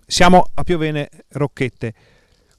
Siamo a Piovene Rocchette.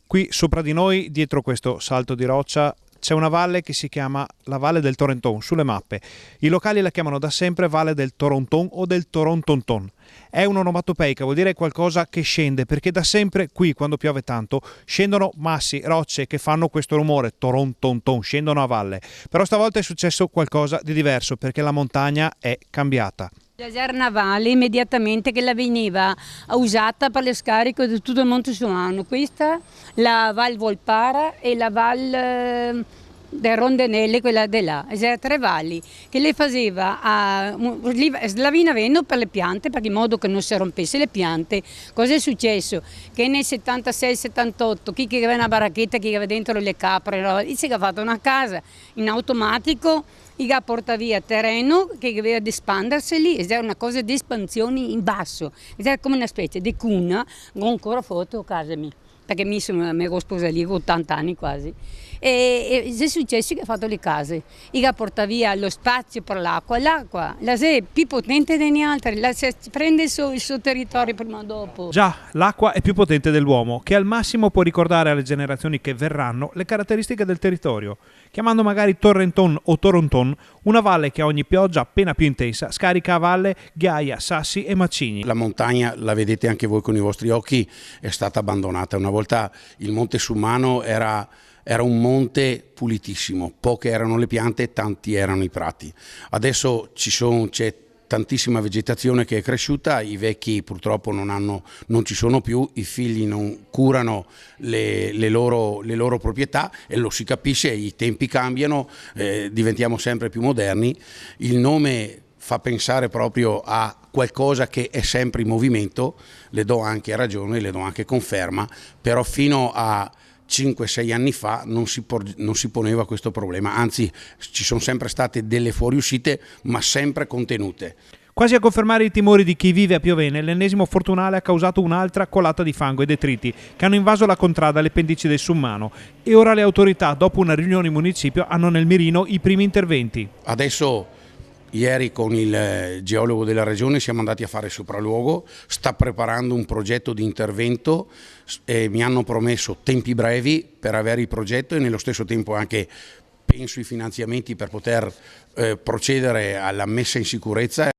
Qui sopra di noi, dietro questo salto di roccia, c'è una valle che si chiama la Valle del Torenton sulle mappe. I locali la chiamano da sempre Valle del Toronton o del Torontonton. È un'onomatopeica, vuol dire qualcosa che scende, perché da sempre qui, quando piove tanto, scendono massi, rocce che fanno questo rumore, torontonton, scendono a valle. Però stavolta è successo qualcosa di diverso, perché la montagna è cambiata. La navale immediatamente che la veniva usata per le scariche di tutto il Monte Sumano. Questa, la Val Volpara e la Val del Rondenelle, quella di là. Erano tre valli che le faceva, la veniva per le piante, perché in modo che non si rompesse le piante. Cosa è successo? Che nel 76-78 chi aveva una baracchetta, chi aveva dentro le capre, si è fatto una casa in automatico, che porta via terreno che doveva espanderseli, era una cosa di espansione in basso, era come una specie di cuna, ho ancora foto a casa mia, perché mi ero sposa lì con 80 anni quasi. E è successo che ha fatto le case, che porta via lo spazio per l'acqua, la è più potente degli altri, prende il suo territorio prima o dopo. Già, l'acqua è più potente dell'uomo, che al massimo può ricordare alle generazioni che verranno le caratteristiche del territorio, chiamando magari Torrenton o Toronton una valle che a ogni pioggia appena più intensa scarica a valle ghiaia, sassi e macigni. La montagna, la vedete anche voi con i vostri occhi, è stata abbandonata. Una volta il Monte Sumano era un monte pulitissimo, poche erano le piante, tanti erano i prati. Adesso c'è tantissima vegetazione che è cresciuta, i vecchi purtroppo non ci sono più, i figli non curano le loro proprietà e lo si capisce, i tempi cambiano, diventiamo sempre più moderni. Il nome fa pensare proprio a qualcosa che è sempre in movimento, le do anche ragione, le do anche conferma, però fino a 5-6 anni fa non si poneva questo problema, anzi ci sono sempre state delle fuoriuscite ma sempre contenute. Quasi a confermare i timori di chi vive a Piovene, l'ennesimo fortunale ha causato un'altra colata di fango e detriti che hanno invaso la contrada alle pendici del Summano e ora le autorità, dopo una riunione in municipio, hanno nel mirino i primi interventi. Adesso ieri con il geologo della regione siamo andati a fare sopralluogo, sta preparando un progetto di intervento e mi hanno promesso tempi brevi per avere il progetto e nello stesso tempo anche penso i finanziamenti per poter procedere alla messa in sicurezza.